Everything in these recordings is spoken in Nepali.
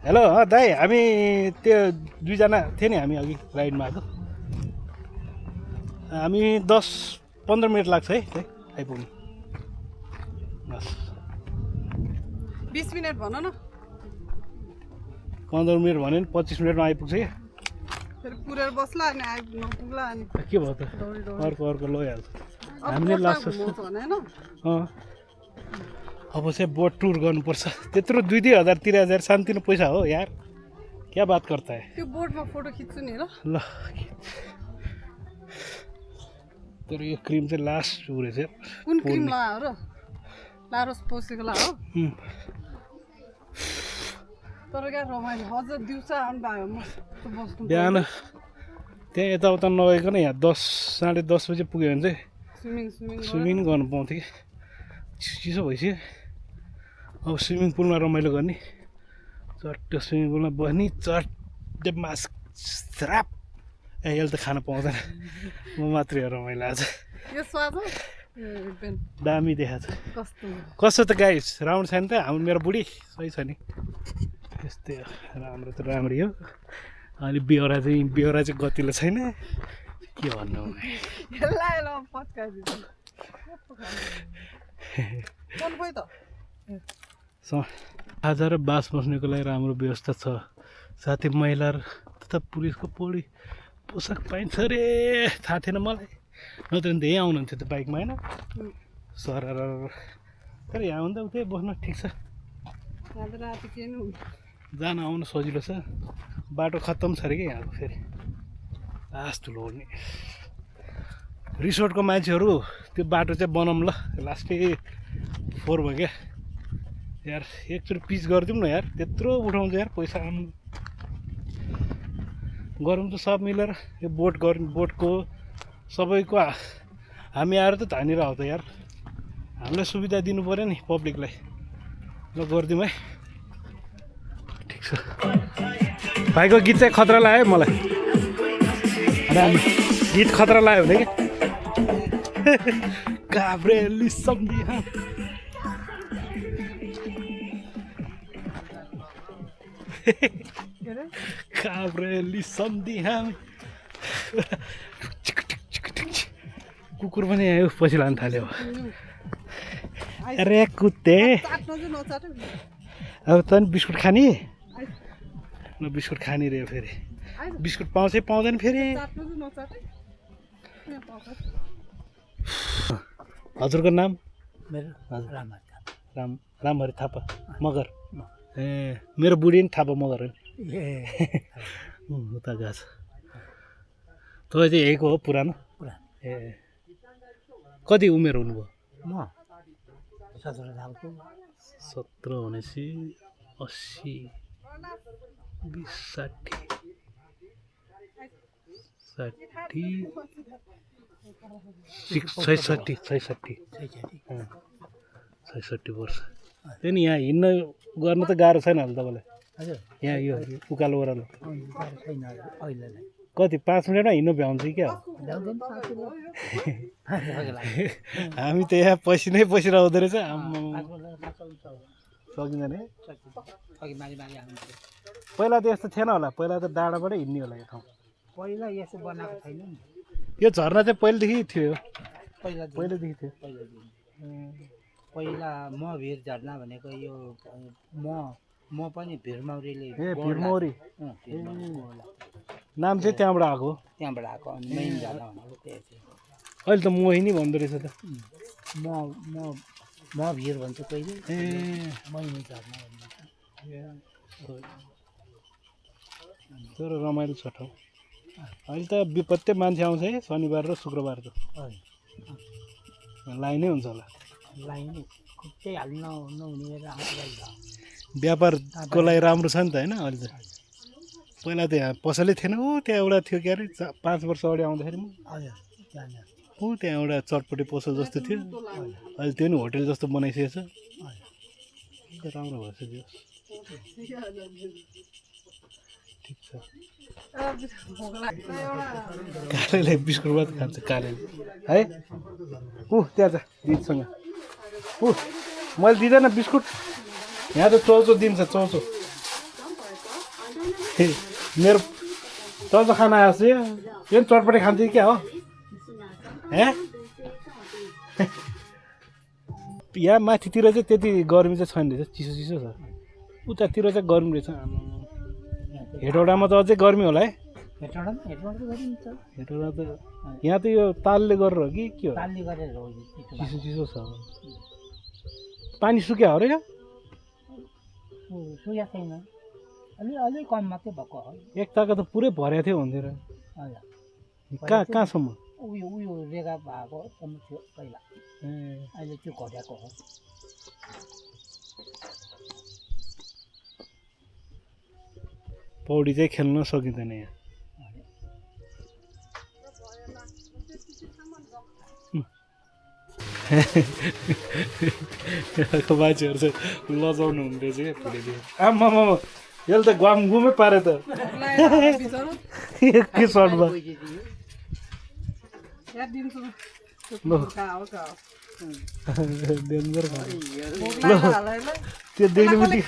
हेलो दाइ हामी त्यो दुईजना थियौँ नि हामी अघि राइडमा आएको हामी 10-15 मिनट लाग्छ है त्यही आइपुग्नु बस 20 मिनट भन न 15 मिनट भन्यो भने 25 मिनटमा आइपुग्छ क्या फेरि पुरेर बस्ला अनि नपुग्ला अनि के भयो त अर्को लैहाल्छ हामीले लास्ट अब चाहिँ बोट टुर गर्नुपर्छ त्यत्रो 2-2 हजार 3,000 सानतिनो पैसा हो यार क्या बात करता है त्यो बोटमा फोटो खिच्छु नि ल तर यो क्रिम चाहिँ लास्ट रहेछ कुन क्रिम लगायो र लारोस पोसेको ला हो तर क्या रमाइलो अझ दिउँसो आउनु पायो म बस्नु बिहान त्यहाँ यताउता नगइकन यहाँ 10-10:30 बजे पुग्यो भने चाहिँ स्विमिङ गर्नु पाउँथ्यो कि चिसो भइसक्यो अब स्विमिङ पुलमा रमाइलो गर्ने चट्ट स्विमिङ पुलमा बस्ने चट्ट मास्क श्राप यसले त खान पाउँदैन म मात्रै हो रमाइलो आज यो स्वाद दामी देखाएको छ कस्तो त गाइस राउन्ड छैन त हाम्रो मेरो बुढी सही छ नि यस्तै हो राम्रो त राम्रै हो अलि बेहोरा चाहिँ गतिलो छैन के भन्नु आज र बास बस्नेको लागि राम्रो व्यवस्था छ साथै महिला तथा पुलिसको पोसाक पाइन्छ रे थाहा थिएन मलाई नत्र भने त यहीँ आउनुहुन्थ्यो त बाइकमा होइन सर तर यहाँ हुँदा उतै बस्न ठिक छ जान आउनु सजिलो छ बाटो खत्तम छ अरे कि यहाँको फेरि लास्ट ठुलो हुने रिसोर्टको मान्छेहरू त्यो बाटो चाहिँ बनाऊँ ल लास्टै 4 भयो क्या यार एकचोटि पिच गरिदिउँ न यार त्यत्रो उठाउँछ यार पैसा गरौँ त सब मिलेर यो बोटको सबैको हामी आएर त धानेर आउँछ यार हामीलाई सुविधा दिनु पऱ्यो नि पब्लिकलाई ल गरिदिउँ है ठिक छ भाइको गीत चाहिँ खतरा लाग्यो मलाई गीत खतरा लाग्यो भने कि काभ्रेली सम्झिहा काभ्रेली सम्झिहा कुकुर पनि आयो पछि लान थाल्यो अरे कुत्ते अब त नि बिस्कुट खाने न बिस्कुट खाने रे फेरि बिस्कुट पाउँछ पाउँदैन फेरि हजुरको नाम मेरो रामहरि थापा मगर ए मेरो बुढी नि थापा मगर हो नि उता गएको छ तपाईँ चाहिँ यहीँको हो पुरानो ए कति उमेर हुनुभयो म 17 सालको 17 भनेपछि 80 20 60 66 वर्ष त्यही नि यहाँ हिँड्न गर्न त गाह्रो छैन होला तपाईँलाई हजुर यहाँ यो उकालो ओह्रालो छैन अहिलेलाई कति 5 मिनटमा हिँड्नु भ्याउँछ क्या हामी त यहाँ पसिनै पसिरहँदो रहेछ सकिँदैन है पहिला त यस्तो थिएन होला पहिला त डाँडाबाटै हिँड्ने होला यो ठाउँ पहिला यसो बनाएको छैन नि यो झरना चाहिँ पहिलेदेखि थियो पहिलादेखि थियो पहिला म भिर झर्ना भनेको यो म पनि भिरमौरीले ए भिरमौरी नाम चाहिँ त्यहाँबाट आएको आएको अनि मेन झर्ना भनेको त्यही अहिले त मोहिनी भन्दो रहेछ त म भिर भन्छु कहिले ए महिनी झर्ना भन्छु तर रमाइलो छ ठाउँ अहिले त विपत्तै मान्छे आउँछ है शनिबार र शुक्रबार त लाइनै हुन्छ होला लाइन त्यही हाल्नु नहुने व्यापारको लागि राम्रो छ नि त होइन अहिले त पहिला त यहाँ पसलै थिएन त्यहाँ एउटा थियो के अरे 5 वर्ष अगाडि आउँदाखेरि म त्यहाँ एउटा चटपटे पसल जस्तो थियो अहिले त्यो नि होटेल जस्तो बनाइसकेको छ राम्रो भएछ त्यो ठिक छ कालेले बिस्कुट मात्र खान्छ कालेले है त्यहाँ छ दिदीसँग मैले दिँदैन बिस्कुट यहाँ त चौचो दिन्छ चौचो मेरो त खाना आएको छ यो पनि चटपटे खान्छ कि क्या हो ए यहाँ माथितिर चाहिँ त्यति गर्मी चाहिँ छैन रहेछ चिसो चिसो छ उतातिर चाहिँ गर्मी रहेछ हेटौडामा त अझै गर्मी होला है हेटौडा त गरिन्छ हेटौडा त यहाँ त यो तालले गरेर हो कि के हो तालले गरेर हो चिसो चिसो छ पानी सुक्यो अरे क्या सुया छैन अलि कम मात्रै भएको हो एकताका त पुरै भरेको थियो भन्थ्यो र कहाँसम्म उयो रेगा भएको सम्म थियो पहिला अहिले त्यो घट्याएको हो पौडी चाहिँ खेल्न सकिँदैन यहाँ यहाँको मान्छेहरू चाहिँ लजाउनु हुँदैछ क्या फुलेको आम्मा यसले त गुमै पारे त एकै सर्टमा डेन्जर त्यो देख्ने बित्तिकै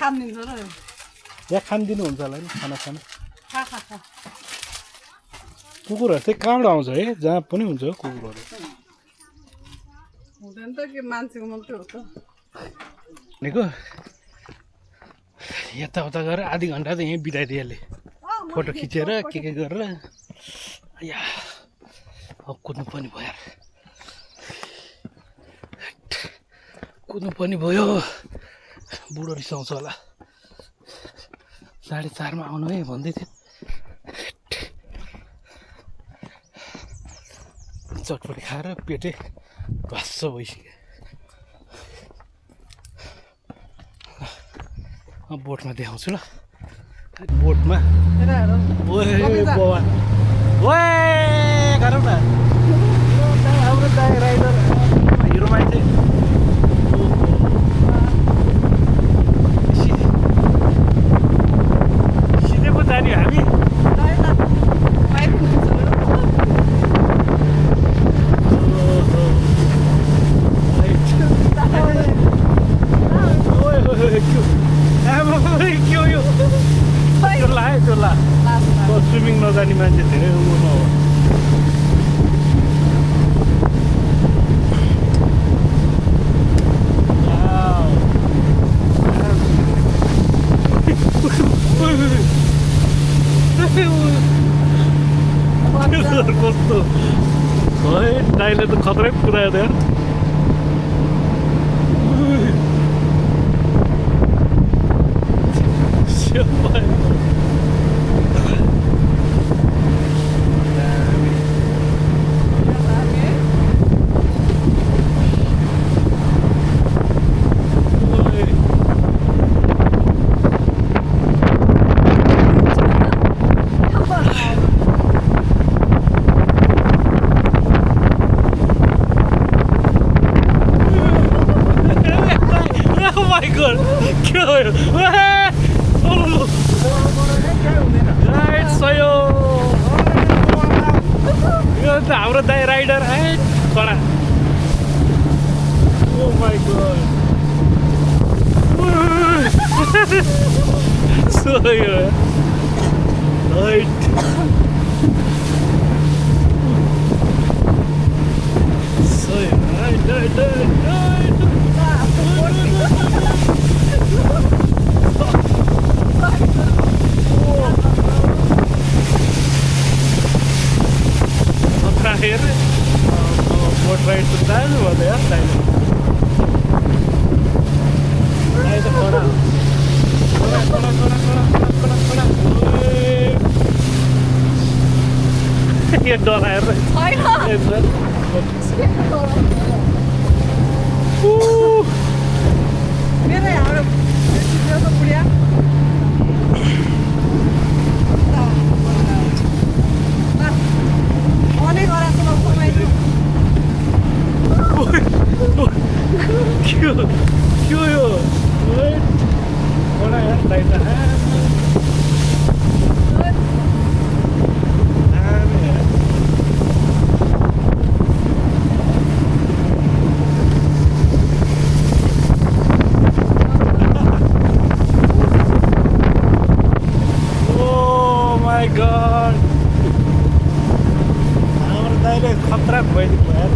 यहाँ खानिदिनुहुन्छ होला नि खाना कुकुरहरू चाहिँ कहाँबाट आउँछ है जहाँ पनि हुन्छ कुकुरहरू हुँदैन त के मान्छेको मात्रै हो त भनेको यताउता गरेर आधी घन्टा त यहीँ बिताइदियो यसले फोटो खिचेर के गरेर या अब कुद्नु पनि भयो यार कुद्नु पनि भयो बुढो रिसाउँछ होला 4:30 आउनु है भन्दै थियो चटपटी खाएर पेटै भास्स भइसक्यो बोटमा देखाउँछु ल बोटमा गरौँ न हाम्रो दाइ राइडर हिरो मान्छे सिधै पो जाने हामी स्विमिङ नजाने मान्छे धेरै उ न हो कस्तो है दाइले त खतरै पुऱ्यायो त हाम्रो दाइ राइडर आए कडा ओ माई गॉड सो यो राइट सो राइट हेर बोट राइड त दाजु भन्दा यार दाइले दाइ त कडा यो डलाएर मेरो हाम्रो बुढिया क्यों यो कडा यार दाइ त Oh खतरा भइदिनु भयो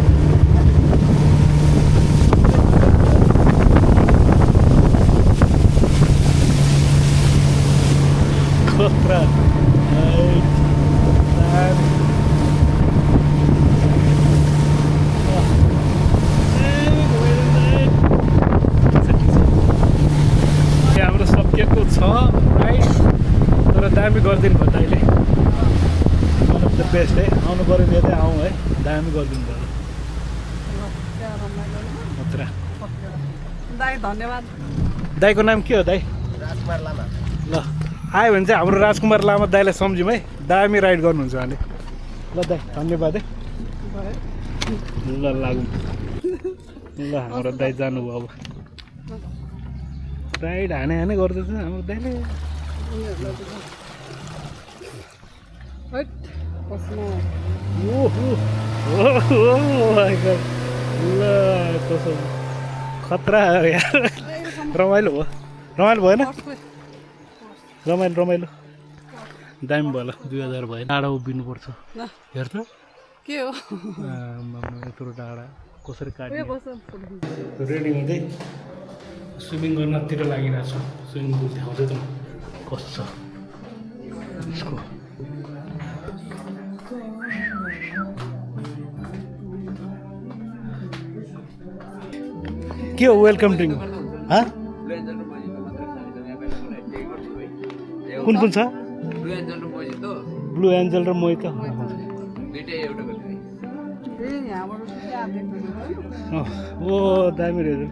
खतरा हाम्रो सकिएको छ राइट तर दामी गरिदिनु भयो दाइले वान अफ द बेस्ट है आउनु पऱ्यो नि यतै आउँ है दामी गरिदिनु भयो खतरा दाइ धन्यवाद दाइको नाम के हो दाइ राजकुमार लामा ल आयो भने चाहिँ हाम्रो राजकुमार लामा दाइलाई सम्झौँ है दामी राइड गर्नुहुन्छ भने ल दाइ धन्यवाद है ल लागौँ ल हाम्रो दाइ जानुभयो अब राइड हाने गर्दैछ हाम्रो दाइले ल कसो खतरा यार रमाइलो भयो रमाइलो भएन रमाइलो दामी भयो ल 2000 भयो टाढा उभिनुपर्छ हेर त के हो यत्रो टाढा कसरी काट्ने रेडी हुँदै स्विमिङ गर्नतिर लागिरहेको छ स्विमिङ पुल देखाउँदै त कस्तो छ यसको के हो वेलकम ड्रिङ्क कुन छ ब्लू एन्जल र मोहितो ओ दामी रहेछ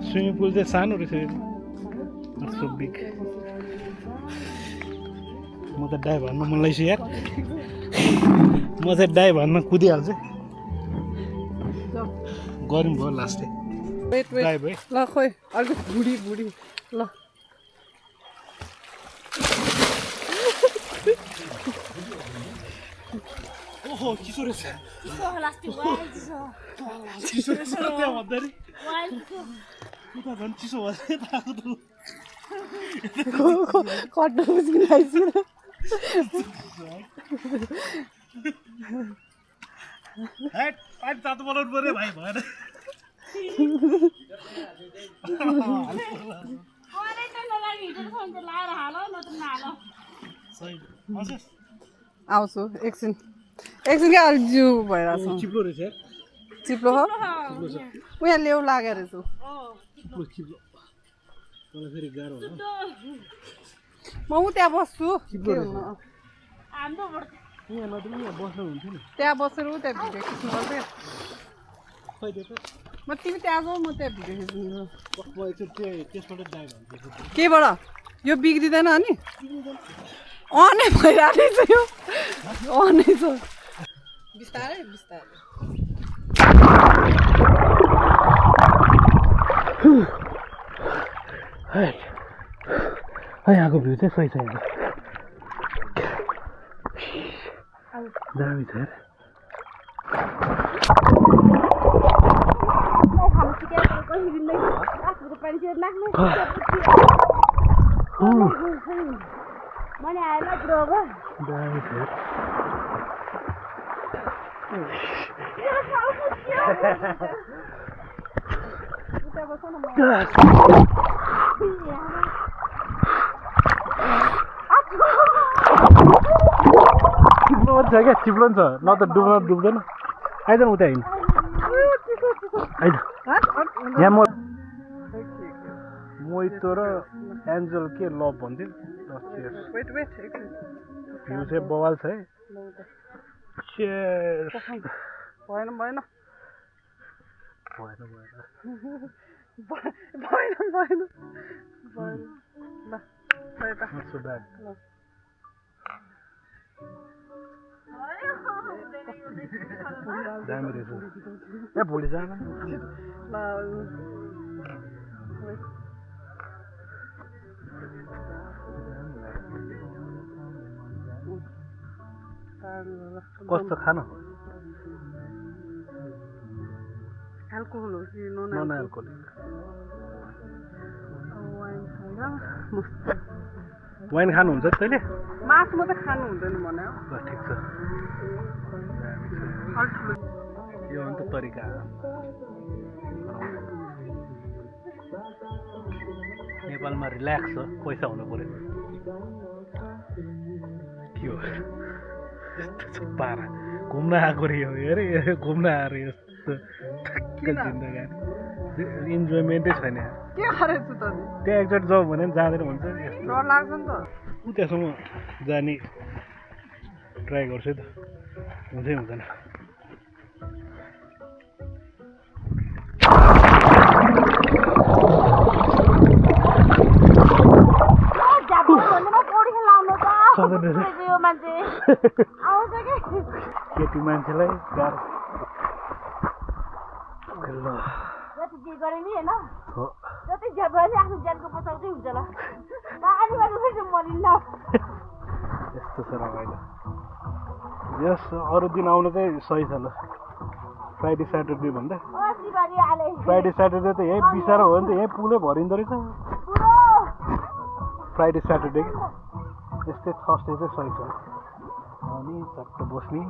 स्विमिङ पुल चाहिँ सानो रहेछ सो बिग म त डाइ भन्न मन लाग्छ यार म चाहिँ डाइ भन्न कुदिहाल्छु गरौँ भयो लास्टै वेट ल खोइ अलिक बुढी ल ओहो चिसो रहेछ चिसो रहेछ त्यहाँ भन्दाखेरि उता झन् चिसो भयो कट्नु मुस्किलाइछु पाइप तातो बनाउनु पर्यो भाइ भएन आउँछु एकछिन क्या अलिक जिउ भइरहेको छ चिप्लो रहेछ चिप्लो हो उहाँ लेउ लागेको रहेछ चिप्लो तँलाई फेरि गाह्रो होला म ऊ त्यहाँ बस्छु त्यहाँ बसेर ऊ त्यहाँ भिडियो खिच्नु पर्थ्यो म तिमी त्यहाँ जाऊ म त्यहाँ भिडियो खिच्नु केबाट यो बिग्रिँदैन अनि अनै भइरहेको छ यो अनै छ बिस्तारै यहाँको भ्यू चाहिँ सही छ यहाँ दामी छ यार दामी छ चिप्लो छ क्या चिप्लो छ न त डुब्दैन आइज न उता हिँड आइज यहाँ मोहितो र एन्जल के लभ भन्थ्यो भ्यू चाहिँ बवाल छ है भएन दामी रहेछ ए भोलि जान कस्तो खानु एल्कोहल हो कि नन एल्कोहलिक वाइन खानुहुन्छ तैँले मासु मात्रै खानु हुँदैन भन्यो ल ठिक छ यो हो नि त तरिका नेपालमा रिल्याक्स छ पैसा हुनु पर्यो के हो पारा घुम्न आएको रे यो अरे घुम्न आएर यस्तो जिन्दगी इन्जोयमेन्टै छैन के गरेछु त त्यहाँ एकचोटि जाउँ भने पनि जाँदैन भन्छ यस्तो डर लाग्छ नि त ऊ त्यहाँसम्म जाने ट्राई गर्छु है त हुँदै हुँदैन केटी मान्छेलाई गाह्रो यस्तो छ रमाइलो यस अरू दिन आउनु चाहिँ सही छ ल फ्राइडे स्याटरडे भन्दा फ्राइडे स्याटरडे त यहीँ बिसारो हो नि त यहीँ पुलै भरिँदो रहेछ फ्राइडे स्याटरडे यस्तै थर्सडे चाहिँ सही छ अनि चट्ट बस्ने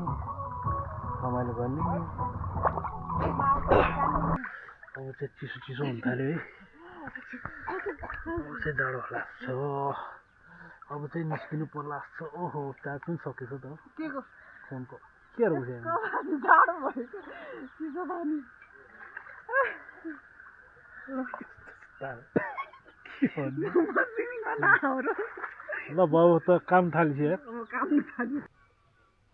रमाइलो गर्ने अब चाहिँ चिसो चिसो हुन थाल्यो है अब चाहिँ जाडो लाग्छ अब चाहिँ निस्किनु पर्ला जस्तो ओहो चार्ज पनि सकेछ त फोनको केहरू उठ्यो जाडो भयो चिसो पानी ल बाबु त काम थाल्छ यार काम थाल्यो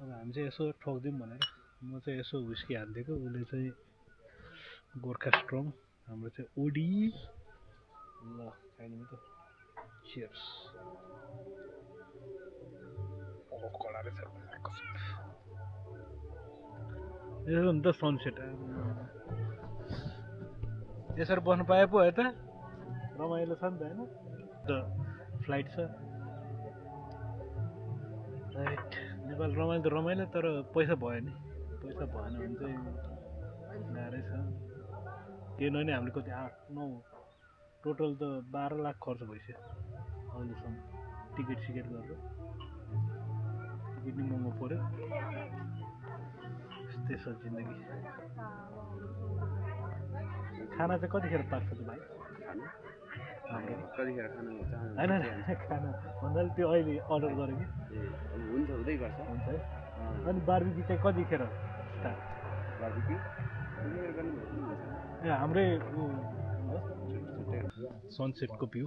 अब हामी चाहिँ यसो ठोकिदिउँ भनेर म चाहिँ यसो हुस्की हालिदिएको उसले चाहिँ गोर्खा स्ट्रङ हाम्रो चाहिँ ओडी ल खाइदिनु त चियर्स कडा रहेछ यसो नि त सनसेट यसरी बस्नु पाए पो है त रमाइलो छ नि त होइन त फ्लाइट छ राइट नेपाल रमाइलो त रमाइलो तर पैसा भयो नि पैसा भएन भने चाहिँ गाह्रै छ केही नभए हामीले कति 8-9 टोटल त 12 लाख खर्च भइसक्यो अहिलेसम्म टिकट सिकेट गरेर टिकट नि महँगो पऱ्यो यस्तै छ जिन्दगी खाना चाहिँ कतिखेर पाक्छ त भाइ कतिखेर खाना हुन्छ होइन खाना भन्दा त्यो अहिले अर्डर गरेँ कि हुन्छ हुँदै गर्छ हुन्छ है अनि बार्बिक्यू चाहिँ कतिखेर स्टार्ट बार्बिक्यू ए हाम्रै सनसेटको भ्यू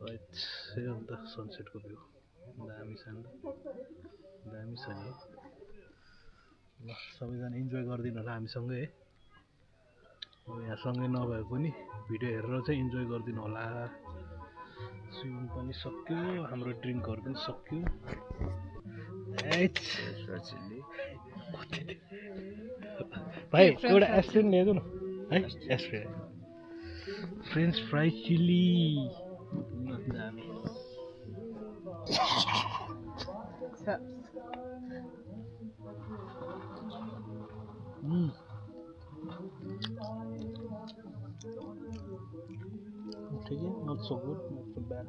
राइट यही हो नि त सनसेटको भ्यू दामी छ नि दामी छ नि ल सबैजना इन्जोय गरिदिनु होला हामीसँगै है अब यहाँ सँगै नभए पनि भिडियो हेरेर चाहिँ इन्जोय गरिदिनु होला स्विमिङ पनि सक्यो हाम्रो ड्रिङ्कहरू पनि सक्यो भाइ एउटा एस्ट्रेन ल्याइदिनु न है एस्ट्रेन फ्रेन्च फ्राई चिल्ली दामी ठिकै not so good not so bad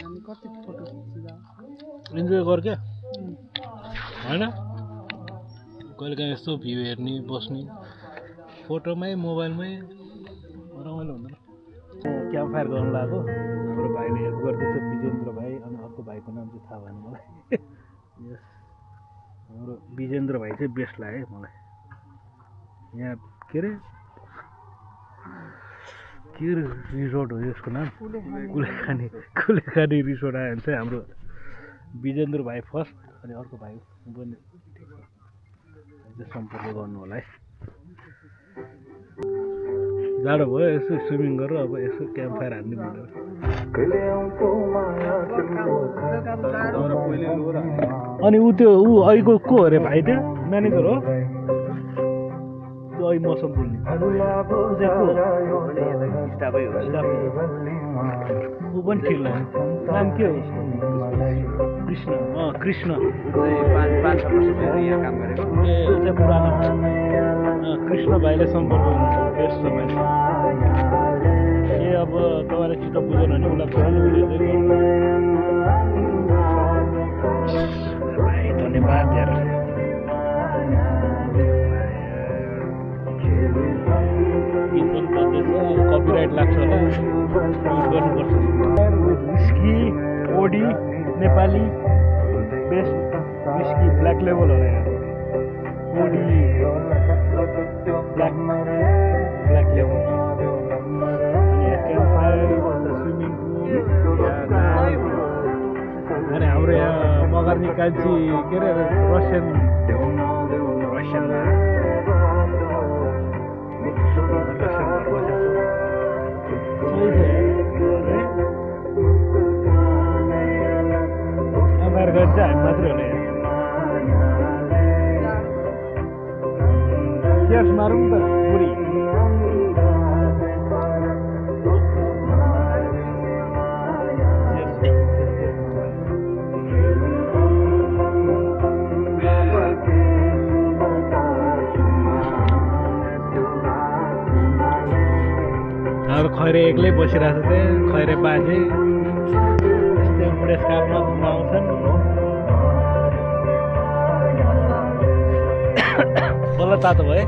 हामी कति फोटो खिच्दा इन्जोय गर क्या होइन कहिलेकाहीँ यस्तो भ्यू हेर्ने बस्ने फोटोमै मोबाइलमै रमाइलो हुँदैन क्याम्प फायर गर्नु लागेको हाम्रो भाइले हेल्प गर्दैछ विजेन्द्र भाइ अनि अर्को भाइको नाम चाहिँ थाहा भएन मलाई यस हाम्रो विजेन्द्र भाइ चाहिँ बेस्ट लाग्यो है मलाई यहाँ के अरे रिसोर्ट हो यसको नाम कुलेखानी रिसोर्ट आयो भने चाहिँ हाम्रो विजेन्द्र भाइ फर्स्ट अनि अर्को भाइ पनि सम्पर्क गर्नु होला है जाडो भयो यसो स्विमिङ गरेर अब यसो क्याम्प फायर हान्ने भनेर अनि ऊ त्यो ऊ अहिलेको को अरे भाइ त्यो म्यानेजर हो त्यो अहिले मौसम बोल्ने ऊ पनि ठिक लाग्यो नाम के हो उसको कृष्ण कृष्ण ए ऊ चाहिँ पुरानो कृष्ण भाइले सम्पर्क गर्नुहुन्छ बेस्ट छ भाइ ए अब तपाईँलाई चित्त बुझेन भने उसलाई फोन भाइ धन्यवाद यार गीत पनि बज्दैछ कपिराइट लाग्छ होला युज गर्नुपर्छ whisky OD Nepali best whisky black लेभल होला यहाँ ओडी ब्ल्याक लेभल अनि क्याम्प फायर स्विमिङ पुल अनि हाम्रो यहाँ मगर्नी कान्छी के अरे रसियनमा बाहिर गएर चाहिँ हामी मात्रै होला चियर्स मारौँ त बुढी हाम्रो खैरे एक्लै बसिरहेको छ त्यहाँ खैरे बाजे यस्तै बुढेसकालमा घुम्न आउँछन् बल्ल तातो भयो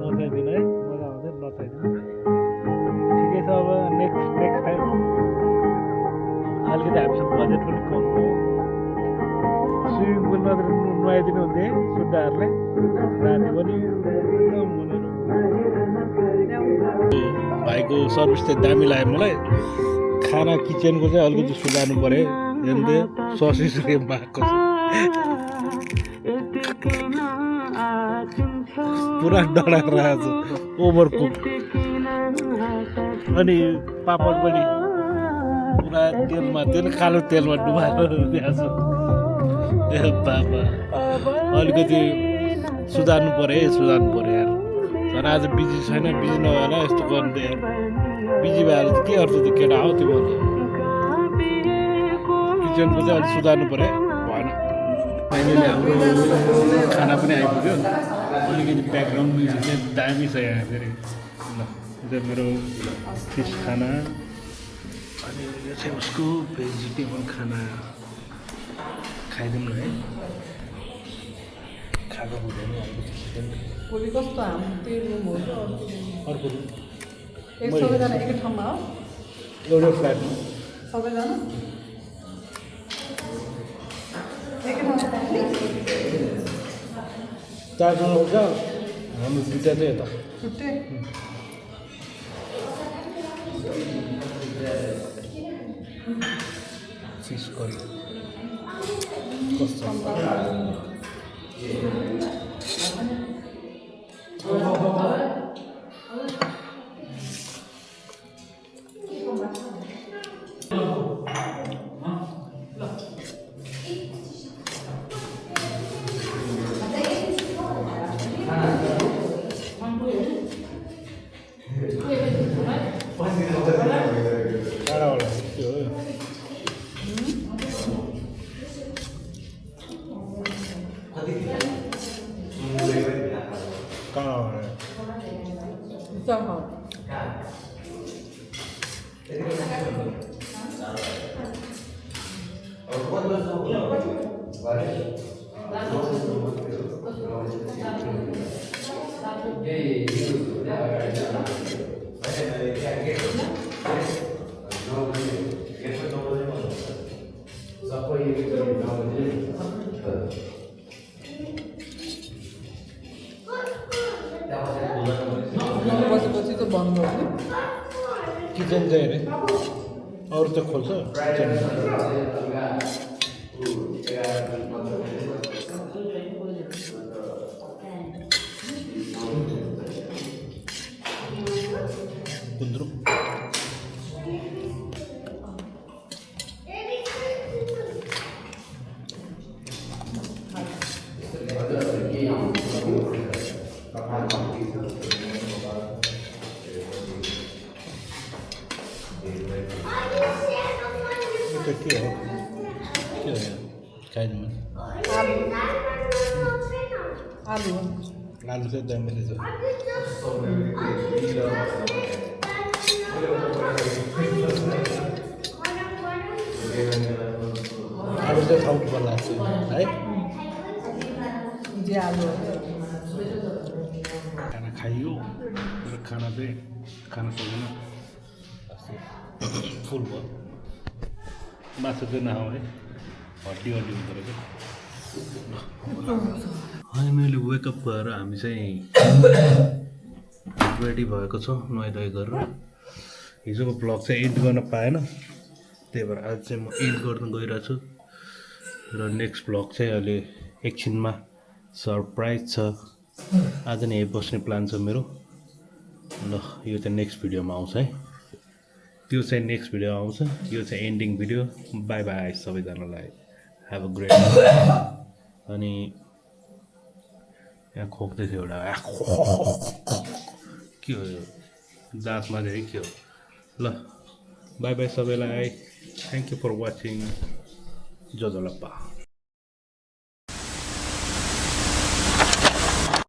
नचाइदिनु है मजा आउँछ नचाइदिनु ठिकै छ अब नेक्स्ट टाइम अलिकति हामीसँग बजेट पनि कम हो स्विमिङ पुलमा नुहाइदिनु हुन्थ्यो सुड्डाहरूले राति पनि भाइको सर्भिस चाहिँ दामी लाग्यो मलाई खाना किचनको चाहिँ अलिकति सुधार्नु पऱ्यो हेर्नु ससिस भएको पुरा डराएर आएको छ ओभर कुक अनि पापड पनि पुरा तेलमा कालो तेलमा डुबाएर दिएको छ ए बाबा अलिकति सुधार्नु पऱ्यो यार तर आज बिजी छैन बिजी नभएर यस्तो गर्नु त यार बिजी भएर चाहिँ के अर्थ त केटा हो त्यो किचनको चाहिँ अलिक सुधार्नु पऱ्यो भएन फाइनली हाम्रो खाना पनि आइपुग्यो अलिकति ब्याकग्राउन्ड म्युजिक चाहिँ दामी छ यहाँ फेरि ल यो मेरो फिस खाना अनि यो चाहिँ उसको भेजिटेबल खाना खाइदिउँ न है खाएको हुँदैन भोलि कस्तो हाम्रो त्यो रुम हो अर्को एक सबैजना एकै ठाउँमा हो एउटै फ्ल्याटमा सबैजना एकै ठाउँमा चारजना हुन्छ हाम्रो दुईवटा चाहिँ यता छुट्टै फिस करी कस्तो बसेपछि त बन्द हो किचन चाहिँ अरे अरू त खोल्छ किचन गुन्द्रुक के हो खाइदिनु आलु आलु चाहिँ दामी रहेछ आलु चाहिँ खाउनु पर्ला लाग्छ है खाना खाइयो तर खाना चाहिँ खान सक्दैन फुल भयो मासु चाहिँ नखाउँ है हड्डी हड्डी हुँदो रहेछ अनि मैले वेकअप भएर हामी चाहिँ रेडी भएको छौँ नुहाइधुवाइ गरेर हिजोको ब्लग चाहिँ एन्ड गर्न पाएन त्यही भएर आज चाहिँ म एन्ड गर्न गइरहेको छु र नेक्स्ट ब्लग चाहिँ अहिले एकछिनमा सरप्राइज छ आज नै यहीँ बस्ने प्लान छ मेरो ल यो चाहिँ नेक्स्ट भिडियोमा आउँछ है त्यो चाहिँ नेक्स्ट भिडियो आउँछ यो चाहिँ एन्डिङ भिडियो बाई बाई सबैजनालाई ह्याभ अ ग्रेट अनि यहाँ खोक्दैछ एउटा के हो यो दाँतमा चाहिँ के हो ल बाई बाई सबैलाई थ्याङ्क यू फर वाचिङ जजलप्पा